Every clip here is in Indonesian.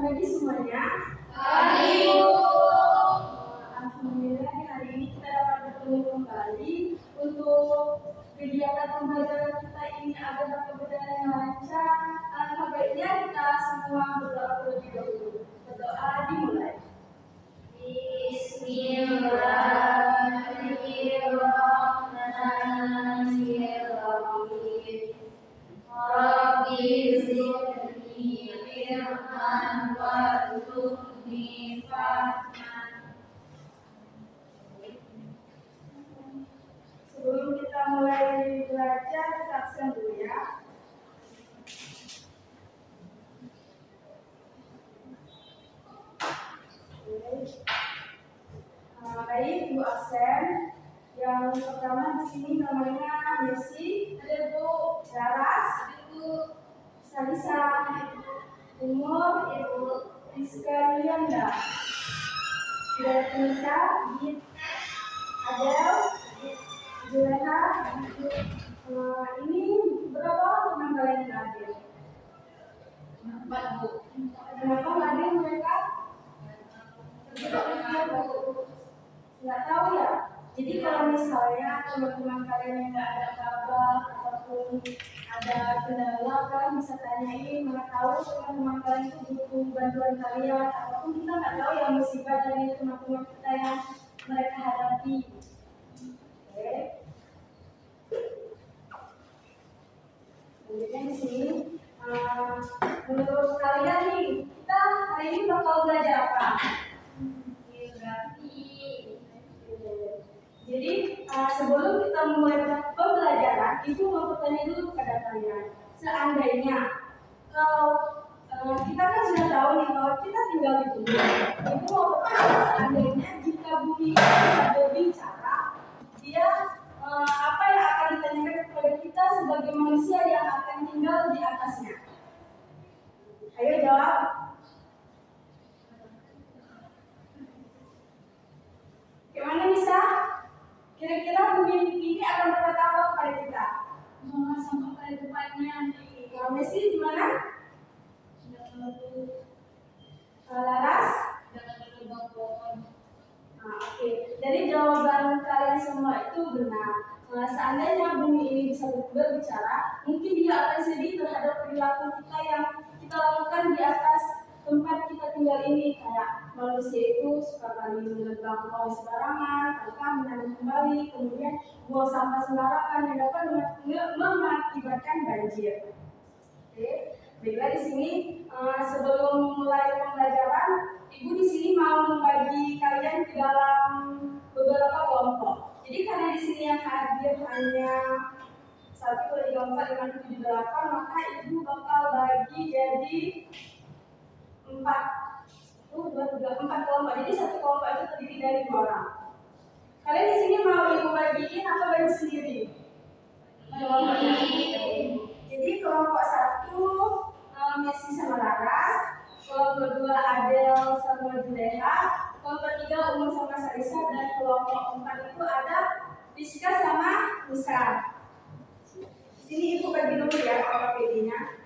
pagi semuanya. Pagi, Bu. Alhamdulillah hari ini kita dapat bertemu kembali untuk kegiatan pembelajaran kita ini agar dapat berjalan yang lancar. Alangkah baiknya kita semua berdoa terlebih dahulu. Berdoa dimulai. Bismillahirrahmanirrahim. Rabbi zidni ilman warzuqni fahman. Sebelum kita mulai belajar, kita absen dulu ya. Baik, Ibu absen. Yang pertama di sini namanya Messi, ada Ibu Laras, Ibu Salisa, Umur, Ibu Rizka Yanda, Ibu Nisa, Adel, Juleha. Ini berapa teman kalian yang hadir? 4, Bu. Kenapa hadir mereka? Nggak tahu ya. Jadi kalau misalnya teman-teman kalian yang nggak ada kabar ataupun ada kendala, kalian bisa tanyain. Mana tahu teman-teman kalian itu butuh bantuan kalian, ataupun kita nggak tahu ya musibah dari teman-teman kita yang mereka hadapi. Oke. Kemudian di sini, menurut kalian nih, kita hari ini bakal belajar apa? Geografi. Jadi sebelum kita mulai pembelajaran, Ibu mau bertanya dulu kepada kalian. Seandainya kalau kita kan sudah tahu nih kalau kita tinggal di bumi, Ibu mau bertanya seandainya jika bumi bisa berbicara, dia apa yang akan ditanyakan kepada kita sebagai manusia yang akan tinggal di atasnya? Ayo jawab. Gimana Nisa? Kira-kira bumi ini akan berkata apa kepada kita? Sama pada depannya nih. Kalau Messi gimana? Laras? Jangan berlubang pohon. Oke. Dari jawaban kalian semua itu benar. Seandainya bumi ini bisa berbicara, mungkin dia akan sedih terhadap perilaku kita yang kita lakukan di atas tempat kita tinggal ini, kayak manusia itu suka kali menebang pohon sembarangan, menanam kembali, kemudian buang sampah sembarangan yang dapat mengakibatkan banjir. Oke, baiklah di sini sebelum mulai pembelajaran, Ibu di sini mau membagi kalian ke dalam beberapa kelompok. Jadi karena di sini yang hadir hanya 1, 2, 3, 4, 5, 6, 7, 8, maka Ibu bakal bagi jadi 4 kelompok. Jadi satu kelompok itu terdiri dari 2 orang. Kalian di sini mau Ibu bagiin atau bagi sendiri? Kelompoknya. Jadi kelompok 1 Messi sama Laras, kelompok 2 Adel sama Juleha, kelompok 3 Umur sama Sarisa, dan kelompok 4 itu ada Rizka sama Nisa. Di sini Ibu bagi dulu ya kelompok PD-nya.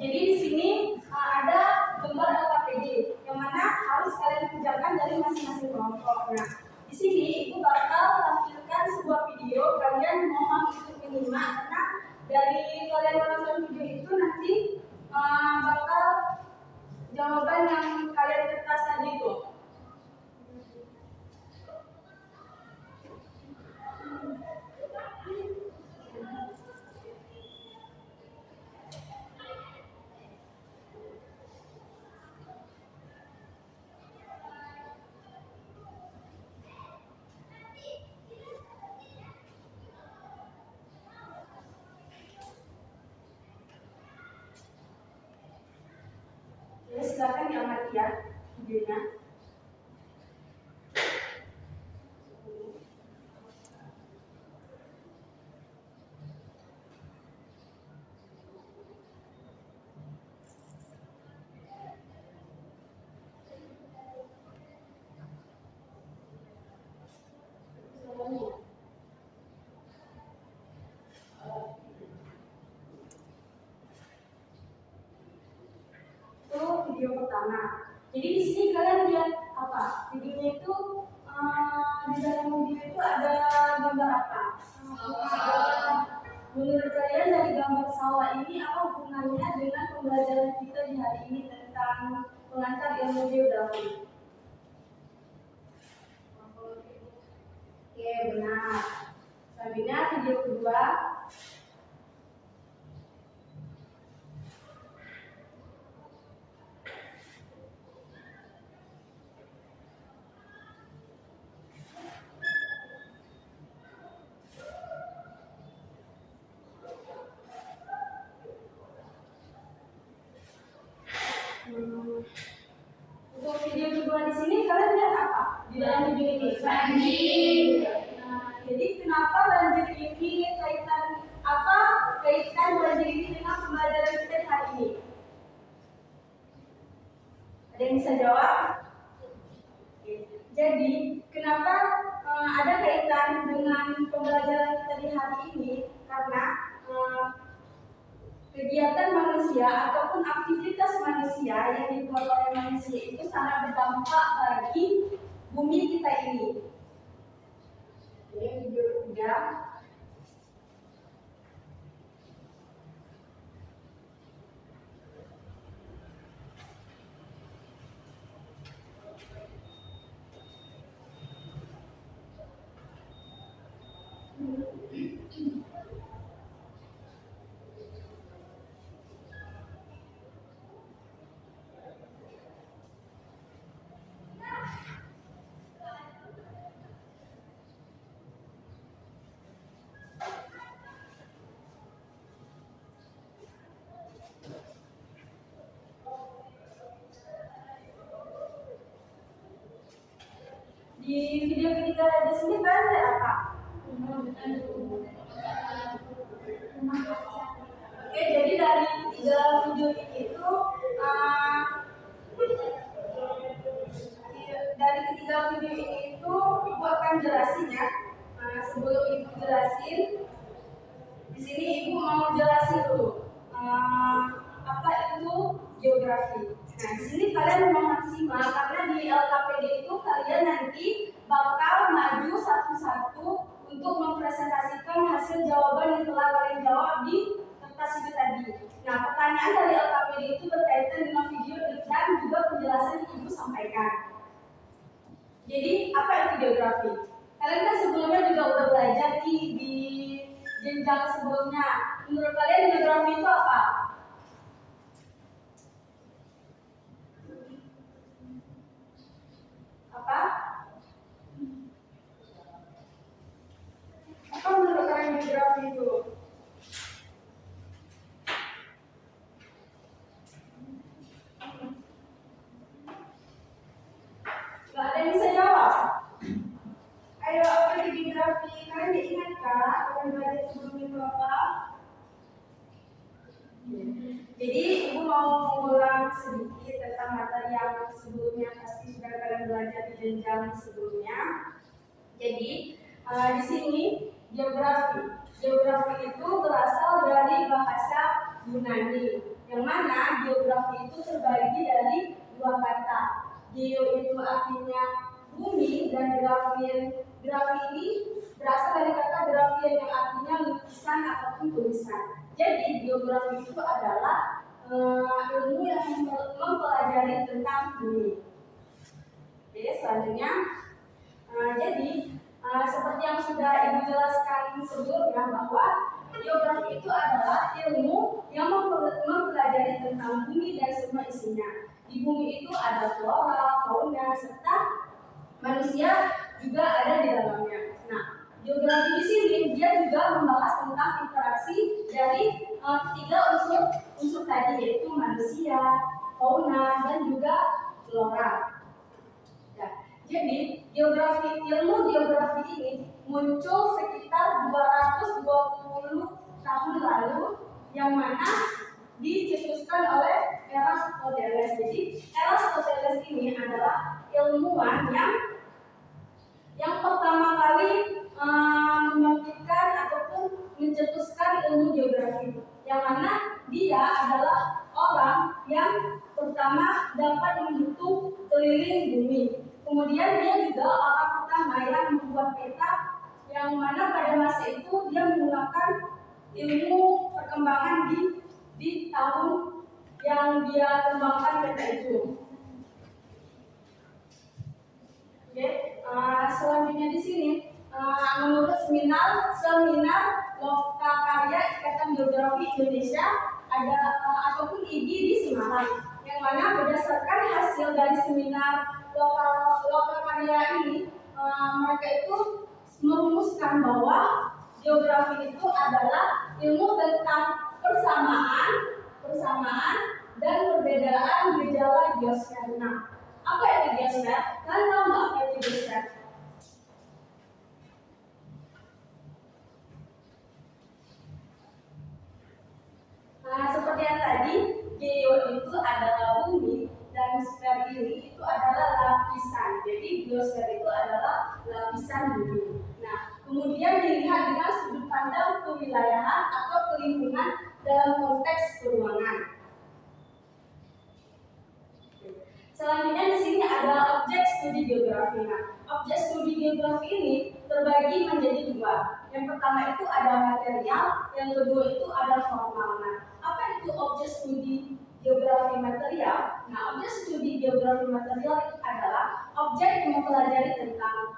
Jadi di sini ada gambar LKPD yang mana harus kalian kerjakan dari masing-masing kelompok. Nah, di sini Ibu bakal tampilkan sebuah video, kalian mohon untuk menyimak karena dari kalian menonton video itu nanti bakal jawaban yang kalian kertas tadi itu. Silakan diamati ya videonya. itu di dalam video itu ada gambar apa? Menurut kalian dari gambar sawah ini apa hubungannya dengan pembelajaran kita di hari ini tentang pengantar ilmu geografi? Oke, benar. Selanjutnya video kedua. Untuk video kedua di sini kalian lihat apa di dalam video ini? Banjir. Nah, jadi kenapa banjir ini kaitan banjir ini dengan pembelajaran kita hari ini? Ada yang bisa jawab? Oke. Jadi kenapa ada kaitan dengan pembelajaran kita di hari ini? Karena kegiatan manusia ataupun aktivitas manusia yang dibuat oleh manusia itu sangat berdampak bagi bumi kita ini. Oke, video ketiga. Di video ketiga di sini kalian lihat apa? Oke, jadi dari ketiga video ini itu ibu akan jelasin ya. Sebelum ibu jelasin, di sini ibu mau jelasin dulu apa itu geografi. Nah, di sini kalian mohon simak karena di LKPD itu kalian nanti bakal maju satu-satu untuk mempresentasikan hasil jawaban yang telah kalian jawab di kertas itu tadi. Nah, pertanyaan dari LKPD itu berkaitan dengan video dan juga penjelasan yang ibu sampaikan. Jadi, apa itu geografi? Kalian kan sebelumnya juga udah belajar di jenjang sebelumnya. Menurut kalian geografi itu apa? Apa menurut kalian geografi itu? Gak ada yang bisa jawab? Ayo, apa di geografi? Kalian diingat kah? Kalian belajar sebelum itu apa? Jadi, ibu mau mengulang sedikit tentang materi yang sebelumnya pasti sudah kalian belajar di jenjang sebelumnya. Jadi, di sini geografi itu berasal dari bahasa Yunani, yang mana geografi itu terbagi dari dua kata. Geo itu artinya bumi dan grafien ini berasal dari kata grafien yang artinya lukisan ataupun tulisan. Jadi geografi itu adalah ilmu yang mempelajari tentang bumi. Oke, selanjutnya seperti yang sudah ibu jelaskan sebelumnya bahwa geografi itu adalah ilmu yang mempelajari tentang bumi dan semua isinya. Di bumi itu ada flora, fauna, serta manusia juga ada di dalamnya. Nah, geografi di sini dia juga membahas tentang interaksi dari tiga unsur tadi, yaitu manusia, fauna, dan juga flora. Jadi, ilmu geografi ini muncul sekitar 220 tahun lalu, yang mana dicetuskan oleh Eratosthenes. Jadi, Eratosthenes ini adalah ilmuwan yang pertama kali membangkitkan ataupun mencetuskan ilmu geografi, yang mana dia adalah orang yang pertama dapat menghitung keliling bumi. Kemudian dia juga orang pertama yang membuat peta, yang mana pada masa itu dia menggunakan ilmu perkembangan di tahun yang dia kembangkan peta itu. Oke, selanjutnya di sini menurut seminar Lokakarya Ikatan Geografi Indonesia ada ataupun IGI di Semarang, yang mana berdasarkan hasil dari seminar Lokakarya ini mereka itu merumuskan bahwa geografi itu adalah ilmu tentang persamaan dan perbedaan gejala geosfer. Nah, apa itu geosfer? Kalian tahu nggak apa itu geosfer? Nah, seperti yang tadi, geo itu adalah bumi dan sfer ini itu adalah lapisan. Jadi geosfer itu adalah lapisan bumi. Nah, kemudian dilihat dengan sudut pandang kewilayahan atau kelingkungan dalam konteks peruangan. Selanjutnya di sini ada objek studi geografi. Nah, objek studi geografi ini terbagi menjadi dua. Yang pertama itu ada material, yang kedua itu ada formal. Nah, apa itu objek studi geografi material? Nah, objek studi geografi material itu adalah objek yang mempelajari tentang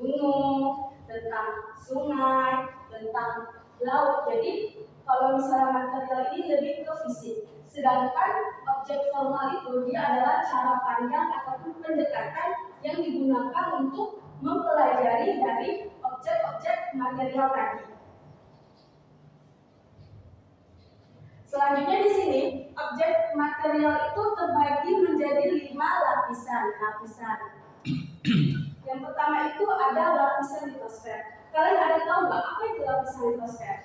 gunung, tentang sungai, tentang laut. Jadi, kalau misalnya material ini lebih ke fisik. Sedangkan objek formal itu dia adalah cara pandang ataupun pendekatan yang digunakan untuk mempelajari dari objek-objek material tadi. Selanjutnya di sini objek material itu terbagi menjadi 5 lapisan. Yang pertama itu ada lapisan litosfer. Kalian ada tahu nggak apa itu lapisan litosfer?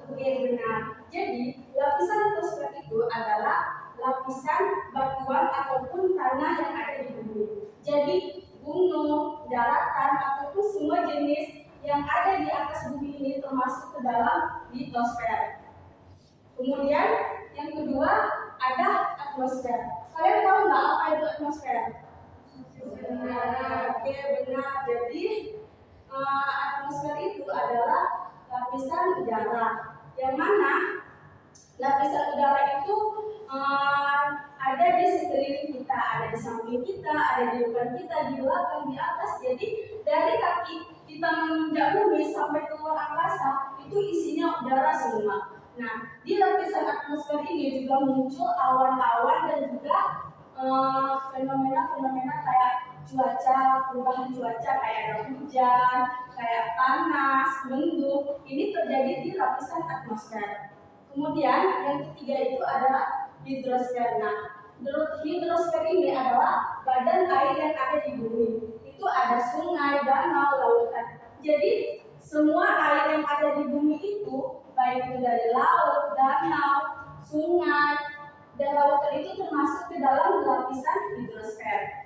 Oke, benar. Jadi lapisan litosfer itu adalah lapisan batuan ataupun tanah yang ada di bumi. Jadi gunung, daratan ataupun semua jenis yang ada di atas bumi ini termasuk ke dalam litosfer. Kemudian yang kedua ada atmosfer. Kalian tahu nggak apa itu atmosfer? Benar. Oke, benar. Jadi atmosfer itu adalah lapisan udara, yang mana lapisan udara itu ada di sekeliling kita, ada di samping kita, ada di depan kita, di belakang, di atas. Jadi dari kaki kita menginjak bumi sampai keluar angkasa itu isinya udara semua. Nah, di lapisan atmosfer ini juga muncul awan-awan dan juga fenomena-fenomena kayak perubahan cuaca, kayak ada hujan, kayak panas, mendung. Ini terjadi di lapisan atmosfer. Kemudian yang ketiga itu adalah hidrosfer. Nah, hidrosfer ini adalah badan air yang ada di bumi. Itu ada sungai, danau, lautan. Jadi semua air yang ada di bumi itu, baik itu dari laut, danau, sungai, dan lautan itu termasuk ke dalam lapisan hidrosfer.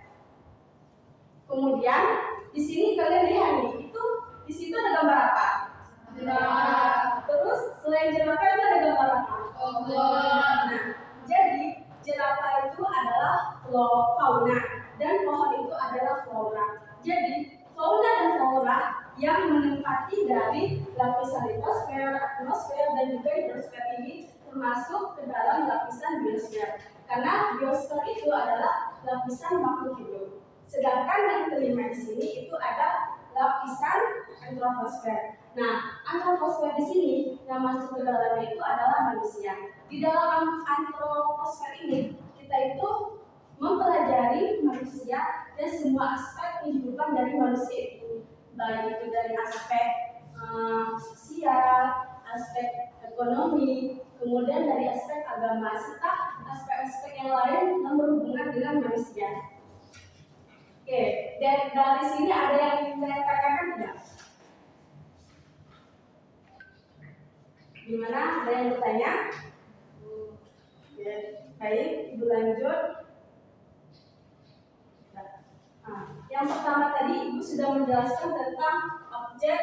Kemudian di sini kalian lihat nih, itu di situ ada gambar apa? Terus selain jerapah itu ada gambar apa? Nah, jadi jerapah itu adalah fauna dan pohon itu adalah flora. Jadi fauna dan flora yang menempati dari lapisan litosfer, atmosfer, dan juga hidrosfer ini termasuk ke dalam lapisan biosfer. Karena biosfer itu adalah lapisan makhluk hidup. Sedangkan yang kelima di sini itu ada lapisan antroposfer. Nah, antroposfer di sini yang masuk ke dalamnya itu adalah manusia. Di dalam antroposfer ini kita itu mempelajari manusia dan semua aspek kehidupan dari manusia itu, baik itu dari aspek sosial, aspek ekonomi, kemudian dari aspek agama serta aspek-aspek yang lain yang berhubungan dengan manusia. Oke, dan dari sini ada yang ingin kalian tanyakan tidak? Gimana? Ada yang bertanya? Ya, baik, Ibu lanjut. Nah, yang pertama tadi Ibu sudah menjelaskan tentang objek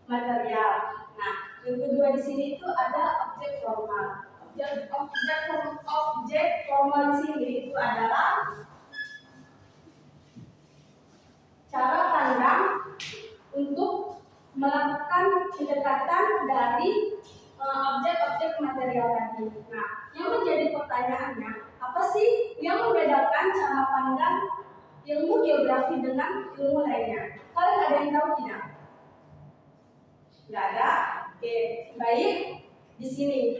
material. Nah, yang kedua di sini itu ada objek formal. Objek formal di sini itu adalah seperti material tadi. Nah, yang menjadi pertanyaannya, apa sih yang membedakan cara pandang ilmu geografi dengan ilmu lainnya? Kalian ada yang tahu tidak? Nggak ada? Oke, baik. Di sini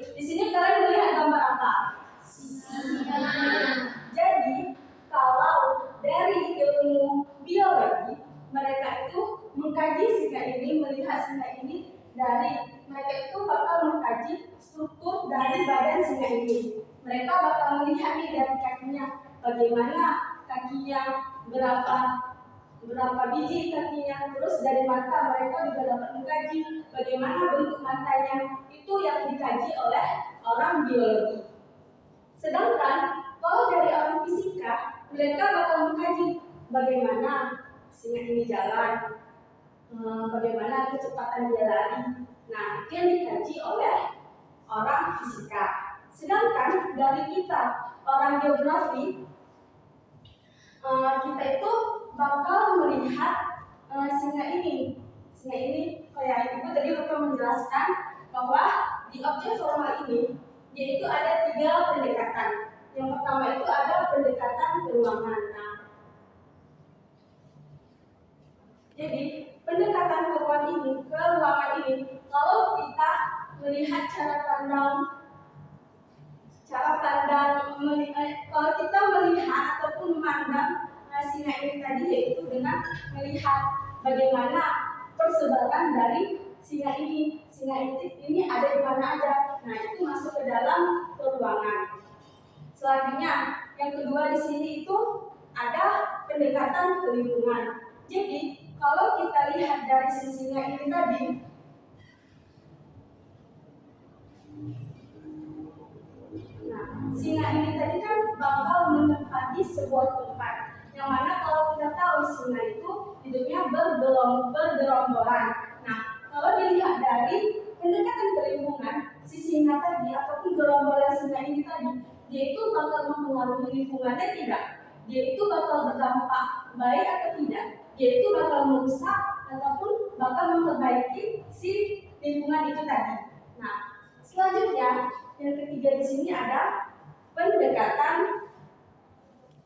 kalian melihat gambar apa? Jadi, kalau dari ilmu biologi, mereka itu mengkaji singa ini, melihat singa ini, dari mereka itu bakal mengkaji struktur dari badan singa ini. Mereka bakal melihat nih dari kakinya, bagaimana kakinya, berapa biji kakinya, terus dari mata mereka juga dapat mengkaji bagaimana bentuk matanya. Itu yang dikaji oleh orang biologi. Sedangkan kalau dari orang fisika, mereka bakal mengkaji bagaimana singa ini jalan, bagaimana kecepatan dia lari. Nah, itu yang dikaji oleh orang fisika. Sedangkan dari kita, orang geografi, kita itu bakal melihat singa ini. Singa ini, kayak ibu tadi lupa menjelaskan bahwa di objek formal ini, yaitu ada 3 pendekatan. Yang pertama itu ada pendekatan ke ruangan. Nah, jadi pendekatan ke ruangan ini, kalau kita melihat kalau kita melihat ataupun memandang singa ini tadi, yaitu dengan melihat bagaimana persebaran dari singa ini. Singa ini ada di mana aja. Nah, itu masuk ke dalam ruangan. Selanjutnya, yang kedua di sini itu ada pendekatan ke lingkungan. Jadi, kalau kita lihat dari si singa ini tadi, nah, singa ini tadi kan bakal menempati sebuah tempat. Yang mana kalau kita tahu singa itu hidupnya bergerombolan. Nah, kalau dilihat dari pendekatan ke lingkungan, si singa tadi ataupun gerombolan singa ini tadi, dia itu bakal mempengaruhi lingkungannya tidak? Dia itu bakal berdampak baik atau tidak? Dia itu bakal merusak ataupun bakal memperbaiki si lingkungan itu tadi. Nah, selanjutnya yang ketiga di sini ada pendekatan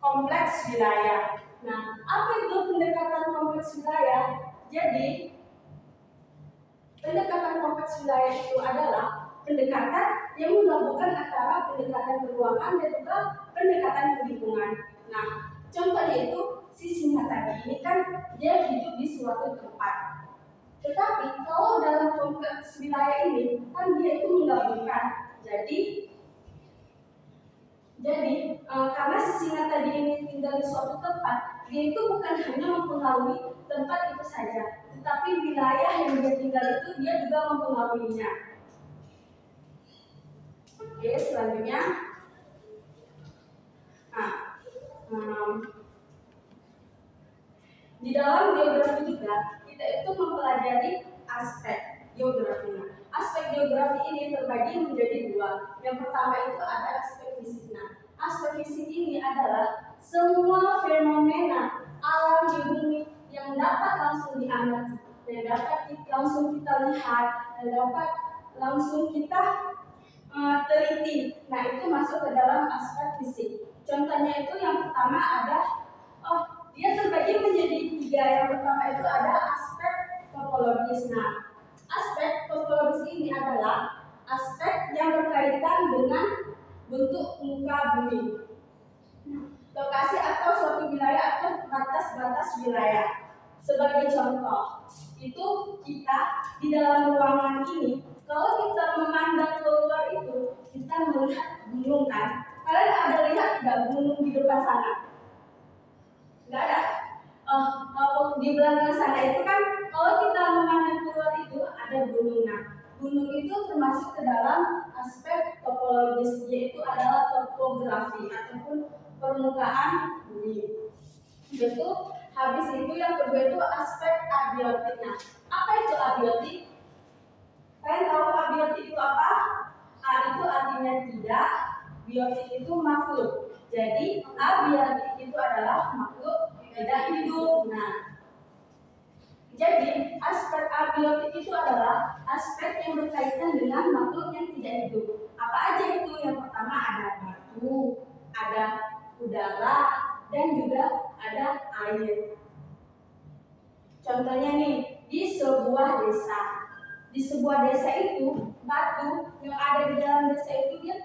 kompleks wilayah. Nah, apa itu pendekatan kompleks wilayah? Jadi, pendekatan kompleks wilayah itu adalah pendekatan yang menggabungkan antara pendekatan ke ruangan dan juga pendekatan ke lingkungan. Nah, contohnya itu si singa tadi ini kan dia hidup di suatu tempat. Tetapi kalau dalam kompleks wilayah ini kan dia itu menggabungkan. Jadi karena si singa tadi ini tinggal di suatu tempat, dia itu bukan hanya mempengaruhi tempat itu saja, tetapi wilayah yang dia tinggal itu dia juga mempengaruhinya. Oke, selanjutnya, di dalam geografi juga kita itu mempelajari aspek geografinya. Aspek geografi ini terbagi menjadi 2. Yang pertama itu ada aspek fisik. Nah, aspek fisik ini adalah semua fenomena alam di bumi yang dapat langsung diamati, yang dapat langsung kita lihat, dan dapat langsung kita teliti. Nah, itu masuk ke dalam aspek fisik. Contohnya itu yang pertama ada, dia terbagi menjadi 3. Yang pertama itu ada aspek topologis. Nah, aspek topologis ini adalah aspek yang berkaitan dengan bentuk muka bumi, lokasi atau suatu wilayah atau batas-batas wilayah. Sebagai contoh, itu kita di dalam ruangan ini, kalau kita memandang keluar itu, kita melihat gunung kan? Kalian ada lihat tidak gunung di depan sana? Enggak ada. Di belakang sana itu kan kalau kita memandang keluar itu ada gunung. Nah, gunung itu termasuk ke dalam aspek topologis, yaitu adalah topografi ataupun permukaan bumi. Itu habis itu yang kedua itu aspek abiotik. Nah, apa itu abiotik? Kalian tahu abiotik itu apa? A itu artinya tidak, biotik itu makhluk. Jadi abiotik itu adalah makhluk tidak hidup. Nah, jadi aspek abiotik itu adalah aspek yang berkaitan dengan makhluk yang tidak hidup. Apa aja itu? Yang pertama ada batu, ada udara, dan juga ada air. Contohnya nih, di sebuah desa. Di sebuah desa itu, batu yang ada di dalam desa itu dia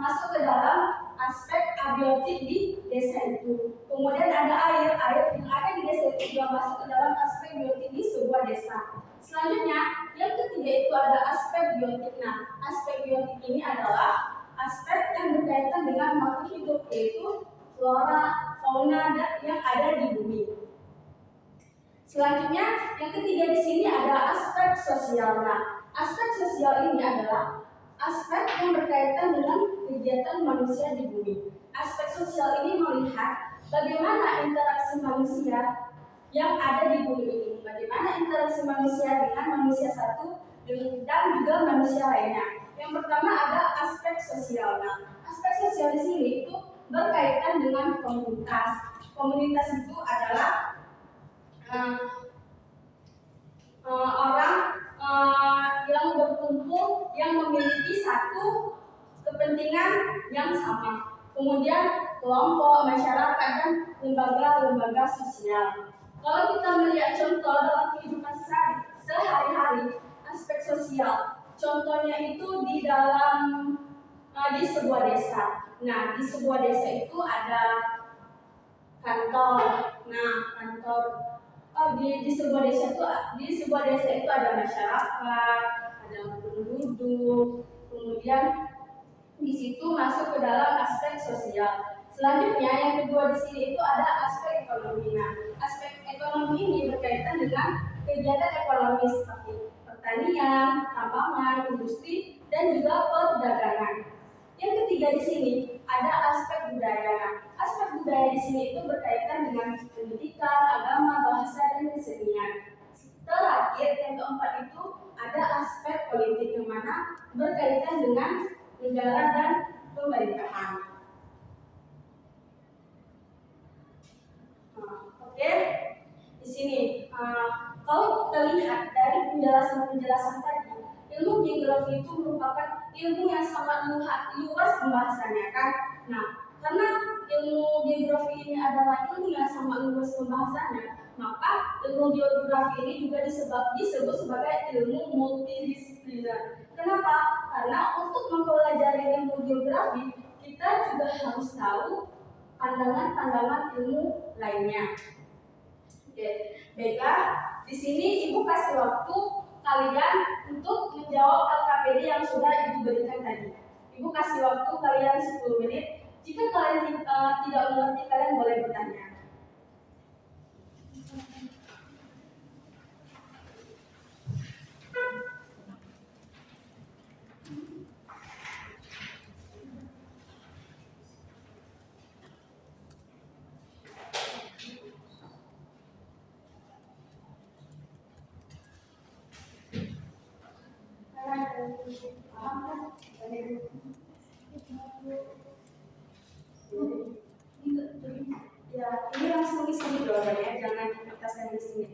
masuk ke dalam aspek abiotik di desa itu. Kemudian ada air yang ada di desa itu juga masuk ke dalam aspek biotik di sebuah desa. Selanjutnya, yang ketiga itu ada aspek biotik. Nah, aspek biotik ini adalah aspek yang berkaitan dengan makhluk hidup, yaitu flora, fauna yang ada di bumi. Selanjutnya, yang ketiga di sini ada aspek sosial. Nah, aspek sosial ini adalah aspek yang berkaitan dengan kegiatan manusia di bumi. Aspek sosial ini melihat bagaimana interaksi manusia yang ada di bumi ini, bagaimana interaksi manusia dengan manusia satu dan juga manusia lainnya. Yang pertama ada aspek sosial. Nah, aspek sosial di sini itu berkaitan dengan komunitas. Komunitas itu adalah orang yang berkumpul yang memiliki satu kepentingan yang sama. Kemudian kelompok, masyarakat, dan lembaga-lembaga sosial. Kalau kita melihat contoh dalam kehidupan sehari-hari, aspek sosial, contohnya itu di dalam di sebuah desa. Nah, di sebuah desa itu ada kantor. Nah, kantor di sebuah desa itu ada masyarakat, ada penduduk, kemudian di situ masuk ke dalam aspek sosial. Selanjutnya yang kedua di sini itu ada aspek ekonomi. Nah, aspek ekonomi ini berkaitan dengan kegiatan ekonomi seperti pertanian, tambangan, industri, dan juga perdagangan. Yang ketiga di sini ada aspek budaya. Nah, aspek budaya di sini itu berkaitan dengan pendidikan, agama, bahasa, dan kesenian. Terakhir yang keempat itu ada aspek politik yang mana berkaitan dengan negara dan pemerintahan. Oke, di sini kalau kita lihat dari penjelasan tadi, ilmu geografi itu merupakan ilmu yang sangat luas pembahasannya kan. Nah, karena ilmu geografi ini adalah ilmu yang sangat luas pembahasannya, maka ilmu geografi ini juga disebut sebagai ilmu multidisipliner. Kenapa? Karena untuk mempelajari ilmu geografi, kita juga harus tahu pandangan-pandangan ilmu lainnya. Oke, baiklah. Di sini Ibu kasih waktu kalian untuk menjawab LKPD yang sudah Ibu berikan tadi. Ibu kasih waktu kalian 10 menit. Jika kalian tidak mengerti, kalian boleh bertanya. Ya, ini langsung di sini jawabannya, jangan dikertaskan di sini.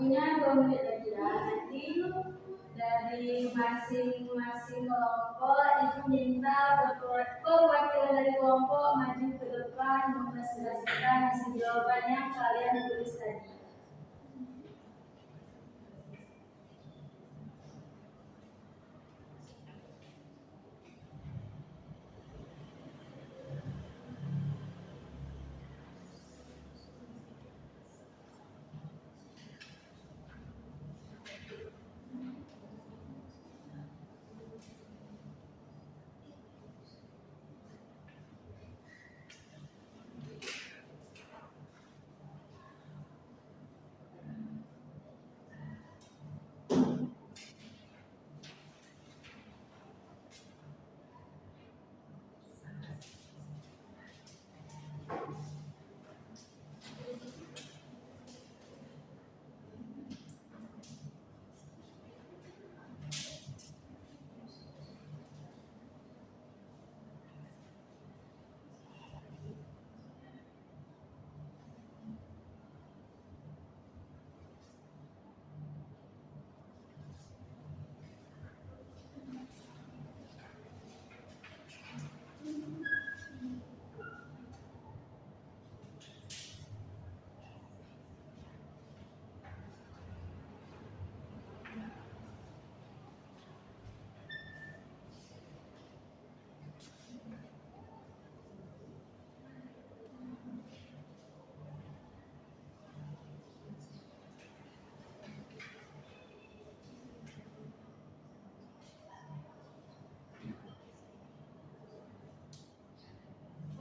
Waktunya 2 menit lagi ya. Nanti dari masing-masing kelompok Ibu minta perwakilan dari kelompok maju ke depan mempresentasikan hasil jawaban yang kalian tulis tadi.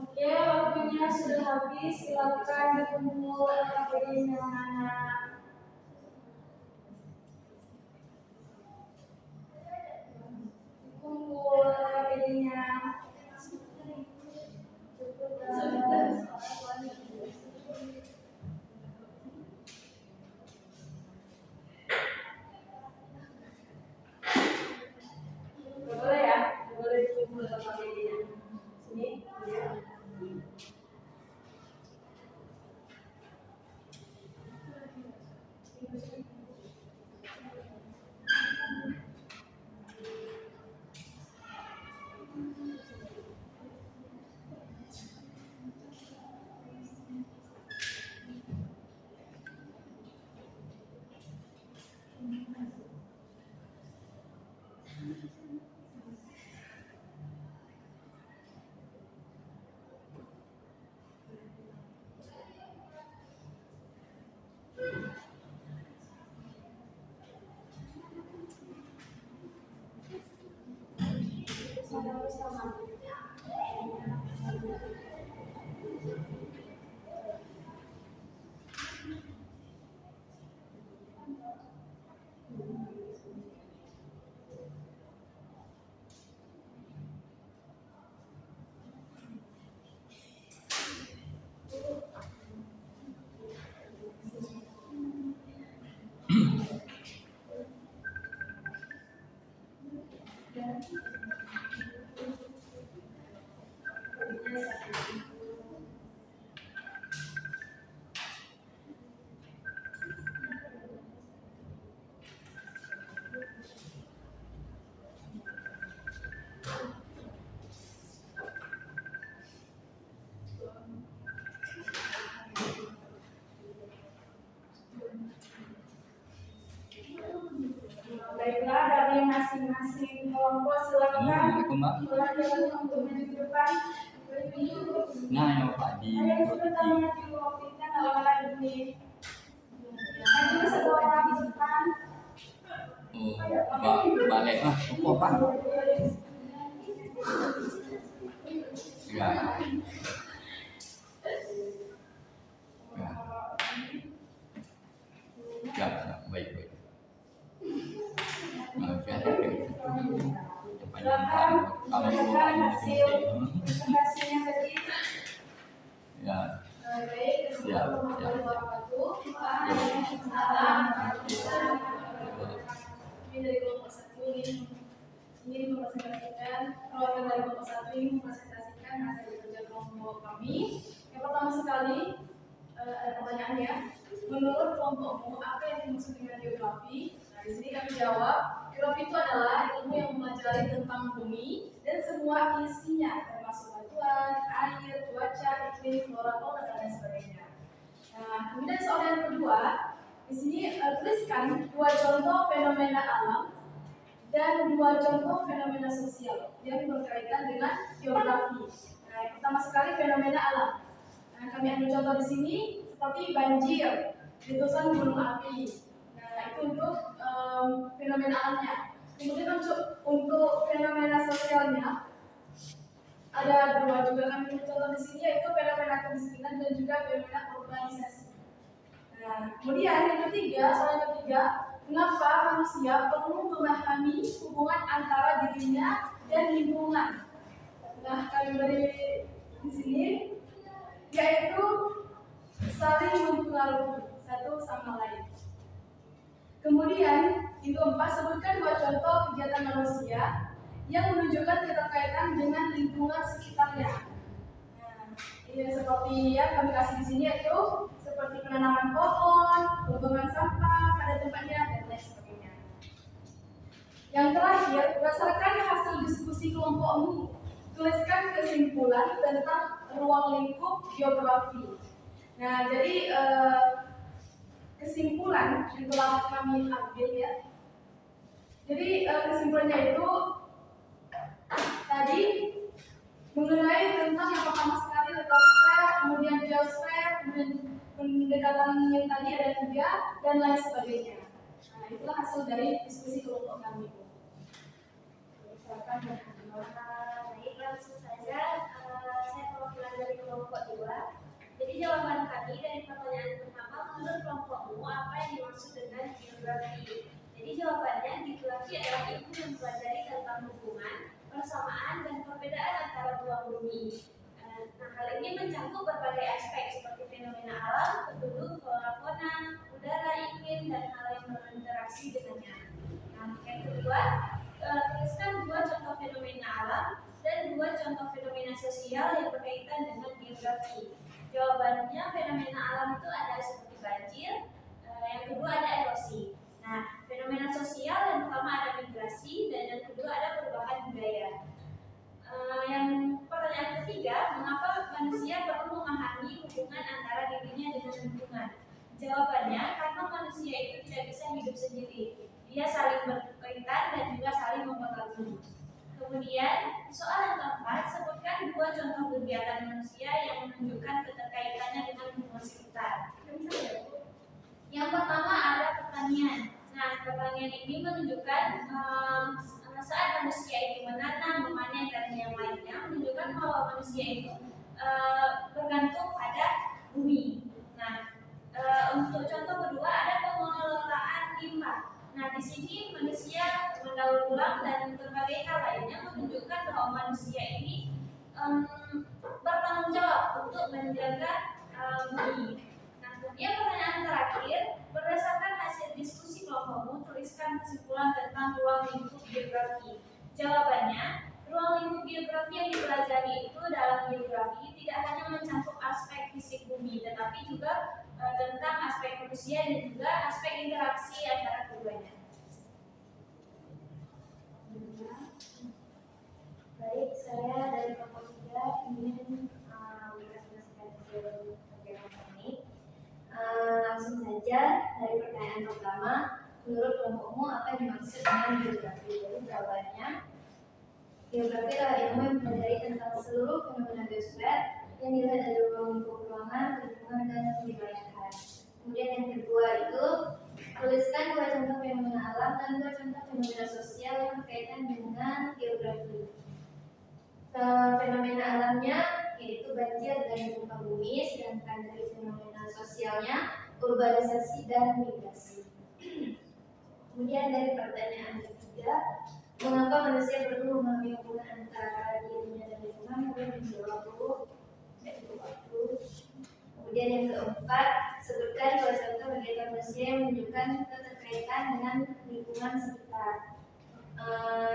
Oke, waktunya sudah habis. Silakan dikumpul LKPD-nya anak-anak. Dikumpul LKPD-nya. Boleh ya? Boleh dikumpul LKPD-nya. Sini, ya. Sama-sama. Baiklah, dari masing-masing kelompok silakan perwakilan untuk maju ke depan. Nah, yang Pak di Ayo kita maju, waktunya nggak lama lagi nih. Maju satu orang di depan. balik lah, apa Pak? Ya. Ya, baik. Silakan menunjukkan hasil presentasinya tadi. Ya. Baik, Siap. warahmatullahi wabarakatuh. Ini dari kelompok 1 ingin mempresentasikan perwakilan dari kelompok 1 ingin mempresentasikan hasil kerja kelompok kami. Yang pertama sekali ada pertanyaan ya. Menurut kelompokmu apa yang dimaksud dengan geografi? Nah, di sini kami jawab, geografi itu adalah ilmu yang mempelajari tentang bumi dan semua isinya, termasuk batuan, air, cuaca, iklim, flora, fauna, dan lain sebagainya. Nah, kemudian soal yang kedua, di sini tuliskan dua contoh fenomena alam dan dua contoh fenomena sosial yang berkaitan dengan geografi. Nah, yang pertama sekali fenomena alam. Nah, kami ambil contoh di sini seperti banjir, letusan gunung api. Nah, itu untuk fenomena alamnya. Kemudian untuk fenomena sosialnya ada dua juga kami ambil contoh di sini, yaitu fenomena kemiskinan dan juga fenomena urbanisasi. Nah, kemudian yang ketiga, soal yang ketiga, mengapa manusia perlu memahami hubungan antara dirinya dan lingkungan? Nah, kami beri di sini, yaitu saling mempengaruhi satu sama lain. Kemudian, yang keempat, sebutkan dua contoh kegiatan manusia yang menunjukkan keterkaitan dengan lingkungan sekitarnya. Nah, ini seperti yang kami kasih di sini, yaitu seperti penanaman pohon, pembuangan sampah pada tempatnya, dan lain sebagainya. Yang terakhir, berdasarkan hasil diskusi kelompokmu, tuliskan kesimpulan tentang ruang lingkup geografi. Nah, jadi kesimpulan yang telah kami ambil ya. Jadi kesimpulannya itu tadi mengenai tentang yang pertama sekali litosfer, kemudian geosfer, kemudian pendekatan yang tadi ada 3 dan lain sebagainya. Nah, itulah hasil dari diskusi kelompok kami. Baik, langsung saja saya perwakilan dari kelompok 2. Jadi jawaban kami dari pertanyaan pertama, menurut kelompokmu apa yang dimaksud dengan geografi? Jadi jawabannya, geografi adalah ilmu yang mempelajari tentang hubungan, persamaan, dan perbedaan antara dua bumi. Nah, hal ini mencakup berbagai aspek seperti fenomena alam, penduduk, flora, fauna, udara, iklim, dan hal yang berinteraksi dengannya. Nah, yang kedua, tuliskan 2 contoh fenomena alam dan 2 contoh fenomena sosial yang berkaitan dengan geografi. Jawabannya, fenomena alam itu ada seperti banjir, yang kedua ada erosi. Nah, fenomena sosial yang pertama ada migrasi dan yang kedua ada perubahan budaya. Yang pertanyaan ketiga, mengapa manusia perlu memahami hubungan antara dirinya dengan lingkungan? Jawabannya, karena manusia itu tidak bisa hidup sendiri. Dia saling berkaitan dan juga saling mempengaruhi. Kemudian, soal yang keempat, sebutkan 2 contoh kegiatan manusia yang menunjukkan keterkaitannya dengan lingkungan sekitar. Yang pertama ada pertanian. Nah, pertanian ini menunjukkan saat manusia itu menanam, memanen, dan yang lainnya, menunjukkan bahwa manusia itu bergantung pada bumi. Nah, untuk contoh kedua ada pengelolaan limbah. Nah, di sini manusia mendaur ulang dan berbagai hal lainnya menunjukkan bahwa manusia ini bertanggung jawab untuk menjaga bumi. Nah, kemudian pertanyaan terakhir, berdasarkan hasil diskusi kelompokmu, tuliskan kesimpulan tentang ruang lingkup geografi. Jawabannya, ruang lingkup geografi yang dipelajari itu dalam geografi tidak hanya mencakup aspek fisik bumi, tetapi juga tentang aspek manusia dan juga aspek interaksi antara keduanya. Baik, saya dari kelompok 3 ingin mempresentasikan hasil kerjaan kami. Langsung saja dari pertanyaan pertama, menurut kelompokmu apa yang dimaksud dengan geografi? Jadi jawabannya, geografi adalah ilmu yang mempelajari tentang seluruh fenomena biosfer yang dilihat dari ruang lingkup ruangan, lingkungan, dan kewilayahan. Kemudian yang kedua itu, tuliskan 2 contoh fenomena alam dan 2 contoh fenomena sosial yang berkaitan dengan geografi. Fenomena alamnya yaitu banjir dan gempa bumi, sedangkan dari fenomena sosialnya urbanisasi dan migrasi. Kemudian dari pertanyaan ketiga, mengapa manusia perlu memahami hubungan antara dirinya dan lingkungan? Kemudian menjawab dulu. Kemudian yang keempat, sebutkan 2 contoh kegiatan manusia yang menunjukkan keterkaitan dengan lingkungan sekitar.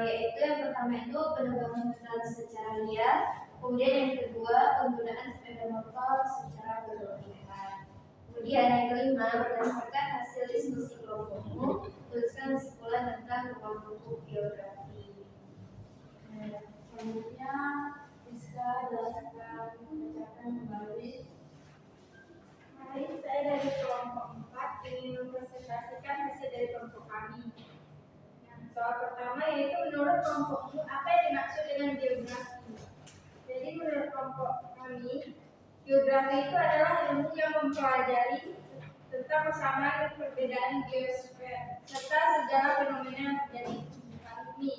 Yaitu yang pertama itu penebangan hutan secara liar, kemudian yang kedua penggunaan sepeda motor secara berlebihan. Kemudian yang kelima, berdasarkan hasil diskusi kelompokmu, tuliskan kesimpulan tentang ruang lingkup geografi. Selanjutnya Rizka jelaskan bacakan kembali. Mari saya dari kelompok 4 ingin mempresentasikan hasil dari kelompok kami. Soal pertama yaitu menurut kelompokmu apa yang dimaksud dengan geografi? Jadi menurut kelompok kami, geografi itu adalah ilmu yang mempelajari tentang persamaan dan perbedaan geosfer serta sejarah fenomena yang terjadi di sekitar bumi.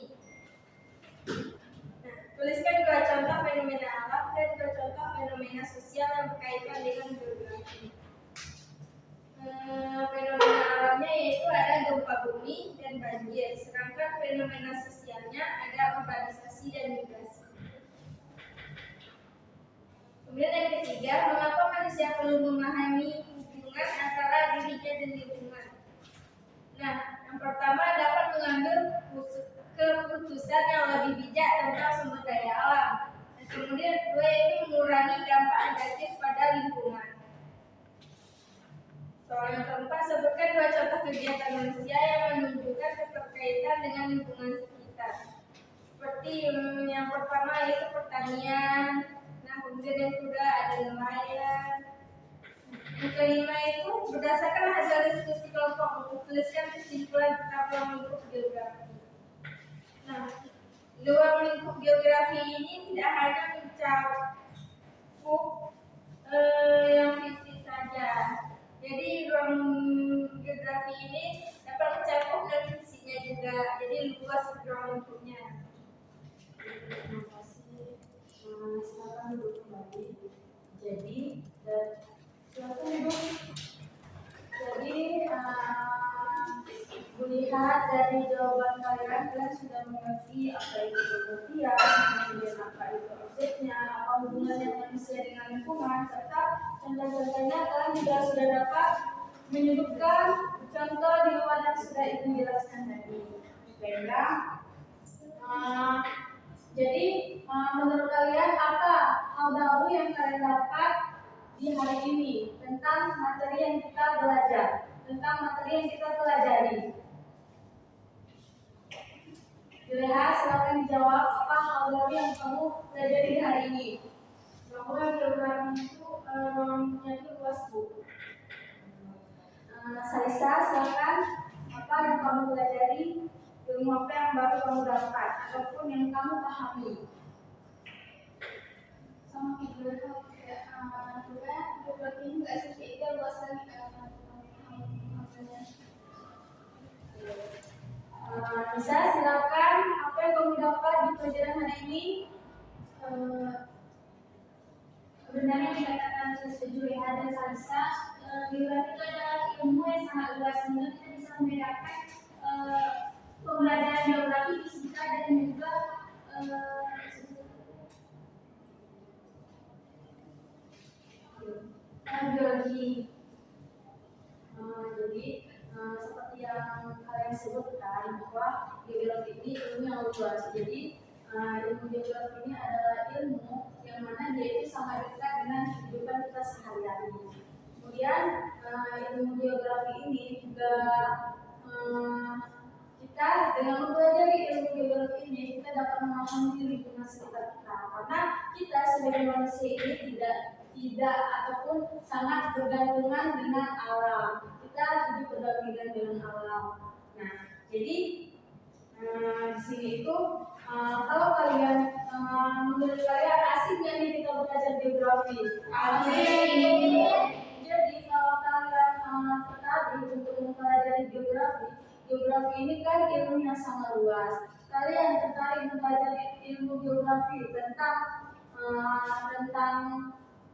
Nah, tuliskan 2 contoh fenomena alam dan 2 contoh fenomena sosial yang berkaitan dengan geografi. Fenomena alamnya yaitu ada gempa bumi dan banjir, sedangkan fenomena sosialnya ada urbanisasi dan migrasi. Kemudian yang ketiga, mengapa manusia perlu memahami hubungan antara dirinya dan lingkungan? Nah, yang pertama dapat mengambil keputusan yang lebih bijak tentang sumber daya alam. Dan kemudian kedua itu mengurangi dampak negatif pada lingkungan. Soal yang keempat, sebutkan 2 contoh kegiatan manusia yang menunjukkan keterkaitan dengan lingkungan sekitar. Seperti yang pertama yaitu pertanian, nah kemudian yang kedua ada nelayan. Yang kelima itu berdasarkan hasil diskusi kelompok, tuliskan kesimpulan tentang ruang lingkup geografi. Nah, ruang lingkup geografi ini tidak hanya mencakup yang fisik saja. Jadi ruang geografi ini dapat mencakup dan fisiknya juga. Jadi luas ruang lingkupnya. Terima kasih. Silakan duduk kembali. Jadi, silakan duduk. Jadi, melihat dari jawaban kalian sudah mengerti apa itu pengertian, kemudian apa itu objeknya, apa hubungannya manusia dengan lingkungan, serta contoh-contohnya kalian juga sudah dapat menyebutkan contoh di luar yang sudah ibu jelaskan tadi. Baiklah. Jadi menurut kalian apa hal baru yang kalian dapat di hari ini tentang materi yang kita belajar, tentang materi yang kita pelajari? Juleha, silakan dijawab apa hal baru yang kamu pelajari di hari ini? Bahwa geografi itu ruangnya itu luas, Bu. Salisa, silakan apa yang kamu pelajari, ilmu apa yang baru kamu dapat, ataupun yang kamu pahami? Sama juga geografi ini nggak sesuai luasan Bisa silakan apa yang kamu dapat di pelajaran hari ini? Sebenarnya dikatakan setuju ya dan Salisa, geografi itu adalah ilmu yang sangat luas sehingga kita bisa membedakan pembelajaran geografi fisika dan juga biologi. Jadi seperti yang kalian sebutkan bahwa geografi ini ilmu yang luas. Jadi ilmu geografi ini adalah ilmu yang mana dia itu sangat dekat dengan kehidupan kita sehari-hari. Kemudian ilmu geografi ini juga kita dengan mempelajari ilmu geografi ini kita dapat memahami lingkungan sekitar kita, karena kita sebagai manusia ini tidak ataupun sangat bergantungan dengan alam. Kita hidup berdampingan dengan alam. Nah, jadi di sini itu kalau kalian menurut kalian asik nggak nih kita belajar geografi? Asik. Jadi kalau kalian tertarik untuk mempelajari geografi ini kan ilmunya sangat luas. Kalian tertarik mempelajari ilmu geografi tentang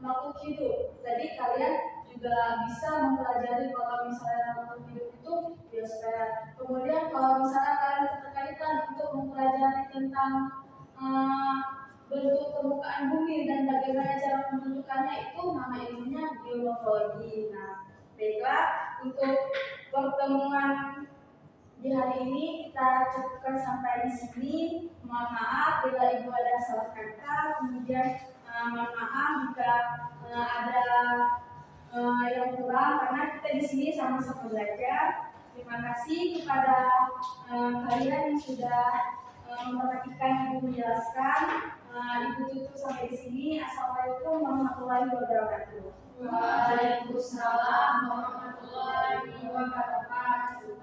makhluk hidup. Jadi kalian juga bisa mempelajari kalau misalnya makhluk hidup itu biosfer. Kemudian kalau misalnya kalian keterkaitan untuk mempelajari tentang bentuk permukaan bumi dan bagaimana cara pembentukannya, itu nama ilmunya geomorfologi. Nah, baiklah, untuk pertemuan di hari ini kita cukupkan sampai di sini. Mohon maaf bila ibu ada salah kata, kemudian mohon maaf jika ada yang yang kurang karena kita di sini sama-sama belajar. Terima kasih kepada kalian yang sudah memperhatikan Ibu menjelaskan. Ibu tutup sampai di sini. Assalamualaikum warahmatullahi wabarakatuh. Waalaikumsalam warahmatullahi wabarakatuh.